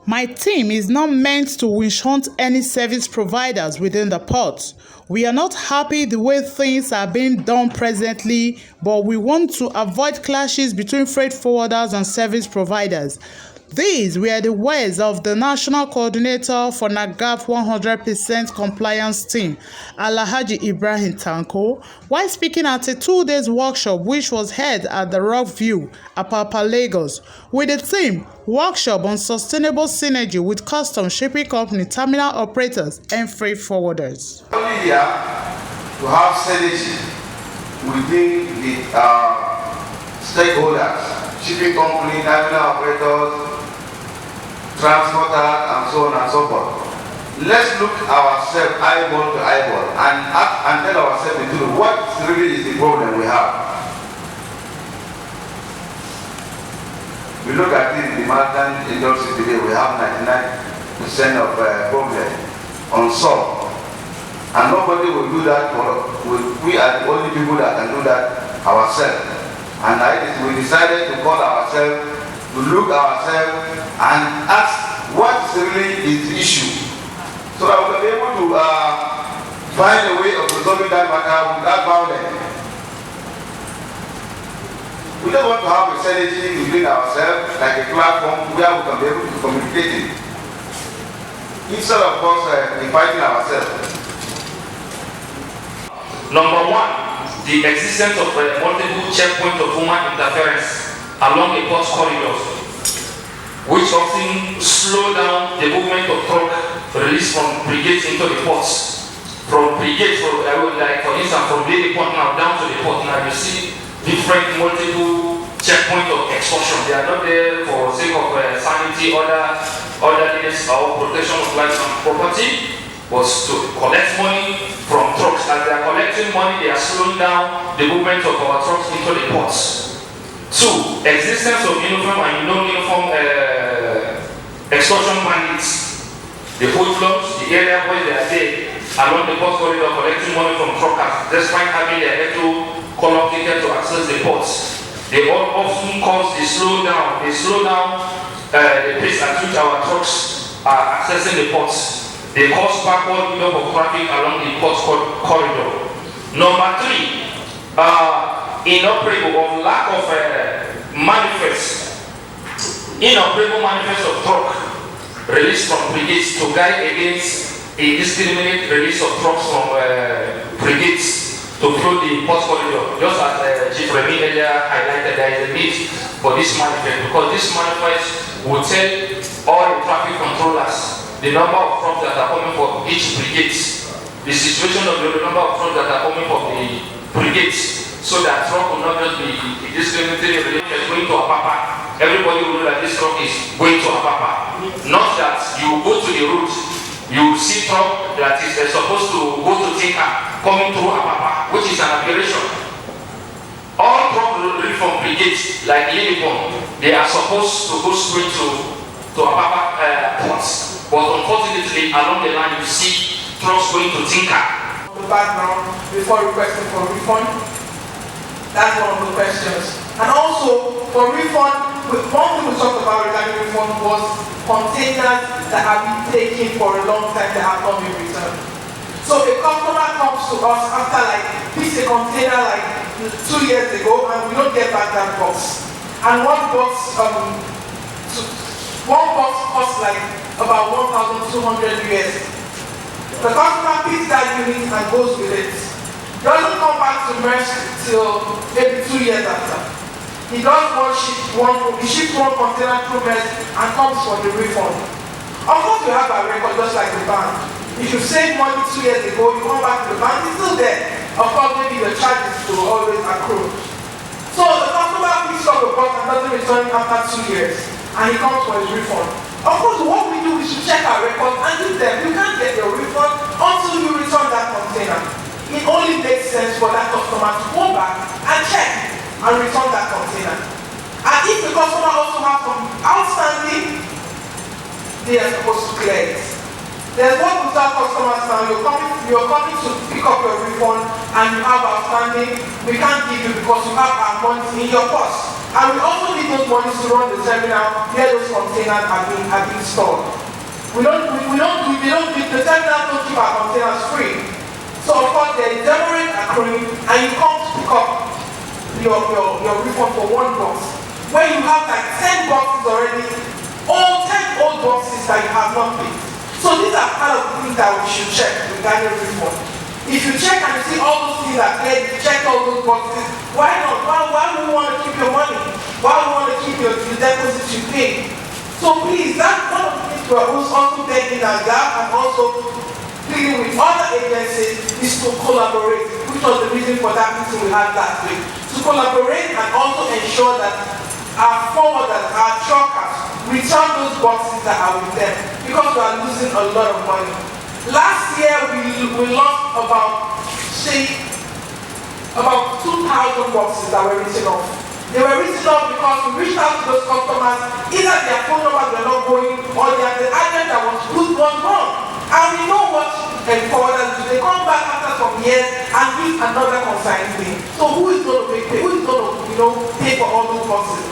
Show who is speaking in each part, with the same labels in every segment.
Speaker 1: My team is not meant to witch hunt any service providers within the port. We are not happy the way things are being done presently, but we want to avoid clashes between freight forwarders and service providers. These were the words of the National Coordinator for NAGAF 100% Compliance Team, Alhaji Ibrahim Tanko, while speaking at a 2-day workshop which was held at the Rockview, Apapa, Lagos, with the theme Workshop on Sustainable Synergy with Custom Shipping Company, Terminal Operators and Freight Forwarders.
Speaker 2: Only here to have synergy within the stakeholders, shipping company, terminal operators, transporters, and so on and so forth. Let's look ourselves eyeball to eyeball and act and tell ourselves the truth. What really is the problem we have? We look at it in the maritime industry today, we have 99% of problem unsolved. And nobody will do that for us. We are the only people that can do that ourselves. And we decided to call ourselves, to look ourselves and ask what really is the issue, so that we can be able to find a way of resolving that matter without violence. We don't want to have a synergy within ourselves, like a platform where we can be able to communicate it, instead of us fighting ourselves.
Speaker 3: Number one, the existence of multiple checkpoints of human interference along the port corridors, which often slow down the movement of truck released from frigates into the ports. From frigates, like for instance, from the port now down to the port now, you see different multiple checkpoints of excursion. They are not there for sake of sanity, orderliness, or protection of life and property, but to collect money from trucks. As they are collecting money, they are slowing down the movement of our trucks into the ports. 2, existence of uniform and non-uniform excursion bandits. The hoodlums, the area boys, they are there along the port corridor collecting money from truckers, despite having their color ticket to access the ports. They all often cause the slowdown. They slow down the pace at which our trucks are accessing the ports. They cause backward buildup of traffic along the port corridor. Number 3, inoperable or lack of inoperable manifest of truck released from frigates to guide against a discriminate release of trucks from frigates to flow the port corridor. Just as Chief Remy earlier highlighted, there is a need for this manifest, because this manifest will tell all the traffic controllers the number of trucks that are coming from each brigade, the situation of the number of trucks that are coming from the brigades, so that truck will not just be discriminatory related going to Apapa. Everybody will know that this truck is going to Apapa. Not that you go to the route, you see truck that is supposed to go to Tinka coming through Apapa, which is an aberration. All trucks from brigades like Lilibon, they are supposed to go straight to Apapa ports. But unfortunately, along the line, you see trucks going to Tinka.
Speaker 4: The background before requesting for refund. That's one of the questions. And also, for refund, one thing we talked about regarding refund was containers that have been taken for a long time that have not been returned. So a customer comes to us after piece a container 2 years ago, and we don't get back that box. And one box costs about 1,200 US. The customer picks that unit and goes with it. Doesn't come back to Maersk till maybe 2 years after. He does he ships one container through Maersk and comes for the refund. Of course, we have a record just like the bank. If you save money 2 years ago, you come back to the bank, it's still there. Of course, maybe the charges will always accrue. So the customer picks up the box and doesn't return it after 2 years, and he comes for his refund. Of course, what we do is to check our records and give them. You can't get your refund until you return that container. It only makes sense for that customer to go back and check and return that container. And if the customer also has some outstanding, they are supposed to clear it. There's what we tell customers now, you're coming to pick up your refund and you have outstanding, we can't give you because you have our money in your purse. And we also need those monies to run the terminal where those containers are being stored. The terminal don't keep our containers free. So of course there is demurrage accruing, and you come to pick up your refund for one box. When you have like 10 boxes already, all 10 old boxes that you have not paid. So these are part of the things that we should check regarding refund. If you check and you see all those things that paid, you check all those boxes, why not? Why do you want to keep your money? Why do you want to keep your deposits you pay? So please, that's one of the things we're also begging that gap, and also dealing with other agencies is to collaborate, which was the reason for that meeting we had last week. To collaborate and also ensure that our forwarders, our truckers, return those boxes that are with them, because we are losing a lot of money. Last year we lost about 2,000 boxes that were written off. They were written off because we reached out to those customers, either their phone numbers were not going, or the agent that was put was wrong. And we know what forwarders do. They come back after some years and give another consignment. So who is going to pay? Who is going to pay for all those boxes?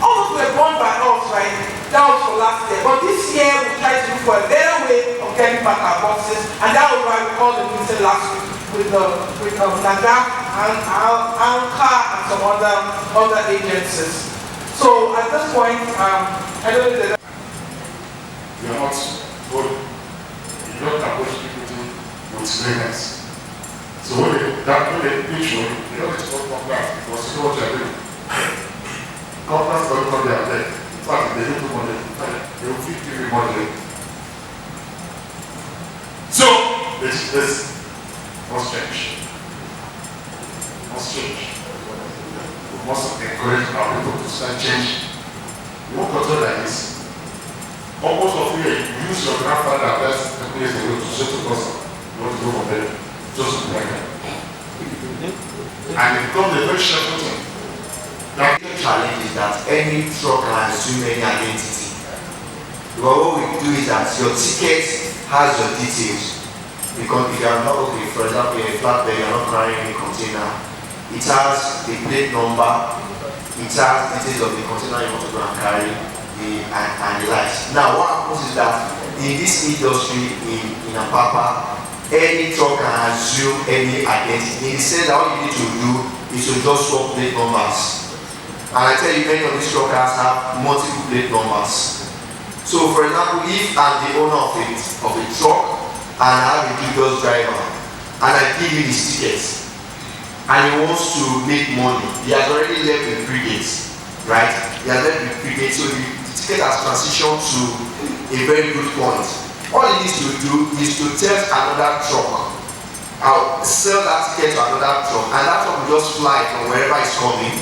Speaker 4: All those were born by us, right? That was for last year. But this year we tried to look for a better way of getting back our boxes, and that was why we called the meeting last week with Naga and Anka and some other agencies. So at this point, I don't know that
Speaker 5: we are not good. You don't approach people with silliness. So when they pitch you, they don't expect compliance because you know what you're doing. Compliance will not be out there. In fact, if they don't do money, they will feed you money. So this must change. Must change. We must encourage our people to start changing. You won't control like this. Almost of you use your grandfather as a place to go to settle person. You want to go from there, just like that. And it becomes a very shameful thing.
Speaker 6: The challenge is that any truck can assume any identity. Because what we do is that your ticket has your details. Because if you are not, okay, for example, in a flatbed, you are not carrying any container, it has the plate number, it has details of the container you want to go and carry, and the likes. Now, what happens is that in this industry, in Apapa, any truck can assume any identity. In the sense that all you need to do is to just swap plate numbers. And I tell you, many of these truckers have multiple plate numbers. So, for example, if I'm the owner of a truck and I have a dubious driver, and I give him his ticket, and he wants to make money, he has already left the frigate, right? He has left the frigate, so the ticket has transitioned to a very good point. All he needs to do is to tell another truck, I'll sell that ticket to another truck, and that truck will just fly from wherever it's coming,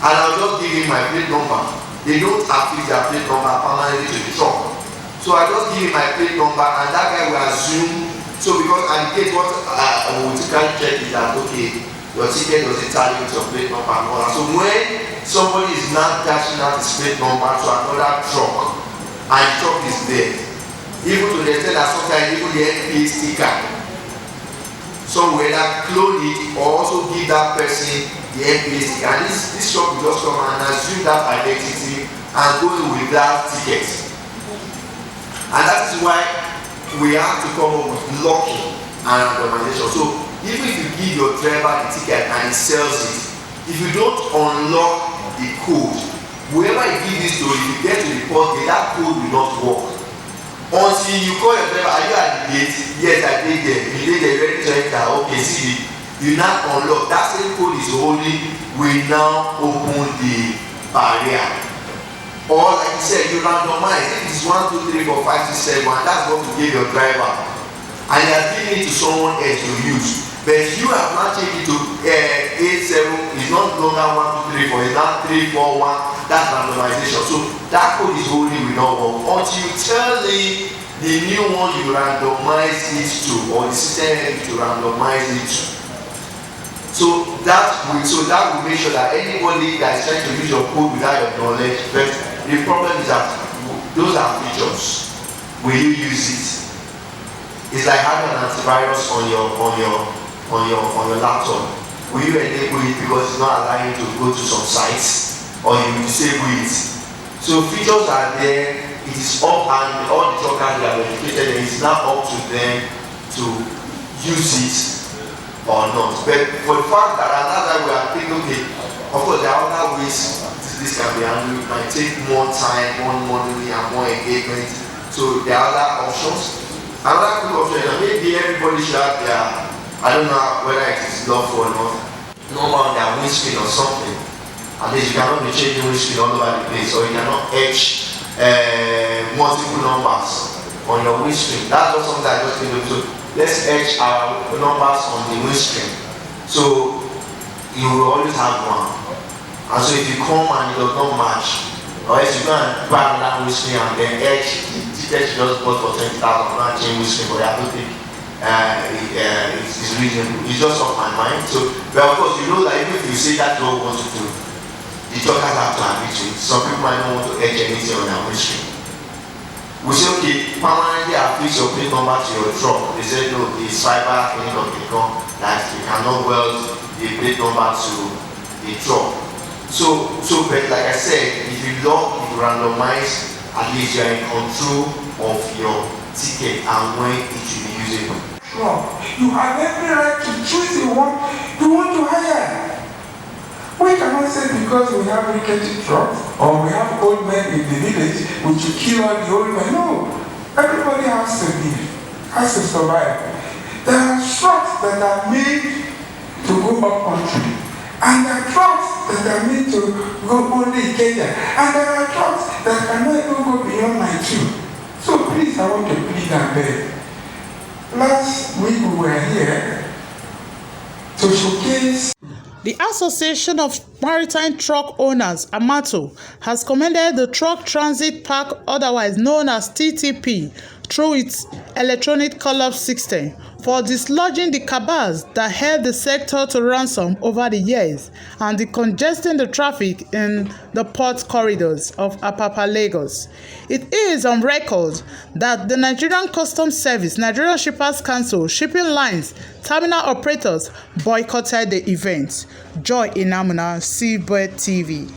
Speaker 6: and I'll just give him my plate number. They don't affix their plate number permanently to the truck. So I just give him my plate number, and that guy will assume, so because and get what I will typically check is that, okay, your ticket doesn't tally with your plate number and all that. So when somebody is now dashing out his plate number to another truck, and the truck is there, even to the extent that sometimes even the NPA sticker, somewhere that clone it or also give that person the NPA sticker, and this truck will just come and assume that identity and go with that ticket. And that is why we have to come up with locking and randomization. So even if you give your driver the ticket and he sells it, if you don't unlock the code, whoever you give this to, if you get to the port, that code will not work. Until you call your driver, are you at the gate? Yes, I did there. You did there, ready to enter. Okay, see, you now unlock. That same code is holding, we now open the barrier. Or like you said, you randomize. If it's 1, 2, 3, 4, 5, 6, 7, that's what you give your driver. And you are giving it to someone else to use. But you have not changed it to 8, 7, it's not longer 1, 2, 3, 4, it's not 3, 4, 1. That's randomization. So that code is holding will not work. Until you tell the new one you randomize it to, or the system to randomize it to. So that will make sure that anybody that is trying to use your code without your knowledge, but the problem is that those are features. Will you use it? It's like having an antivirus on your laptop. Will you enable it because it's not allowing you to go to some sites? or you disable it. So features are there, it is up, and all the truckers that are educated, and it's now up to them to use it or not. But for the fact that another we are thinking, okay, of course there are other ways this can be handled. It might take more time, more money, and more engagement. So there are other options. Another good option is that maybe everybody should have their, I don't know whether it is lawful or not, number on their windscreen or something. At least you cannot be changing windscreen all over the place, or you cannot etch multiple numbers on your windscreen. That's not something I just think of. So let's etch our numbers on the windscreen. So you will always have one. And so if you come and it does not match, or else you go and buy another windscreen and then etch, the etch just bought for 20,000 and change windscreen, but I don't think it's reasonable. It's just off my mind. So, but of course, you know that even if you say that you want to do, the truckers have to agree to it. Some people might not want to etch anything on their windscreen. We say, okay, permanently affix your plate number to your truck. They say, no, the cyber thing of the gun, that you cannot weld the plate number to the truck. So, but like I said, if you lock, if you randomize, at least you are in control of your ticket and when it will be usable.
Speaker 7: Sure, you have every right to choose the one you want to hire. We cannot say because we have rickety trucks or we have old men in the village, we should kill all the old men. No, everybody has to live, has to survive. There are trucks that are made to go up country. And there are trucks that are made to go only Kenya. And there are trucks that cannot even go beyond my two. So please, I want to plead and beg. Last week we were here to showcase.
Speaker 1: The Association of Maritime Truck Owners, AMATO, has commended the Truck Transit Park, otherwise known as TTP, through its electronic call-up system for dislodging the cabals that held the sector to ransom over the years and decongesting the traffic in the port corridors of Apapa, Lagos. It is on record that the Nigerian Customs Service, Nigerian Shippers Council, shipping lines, terminal operators boycotted the event. Joy Inamuna, Seabed TV.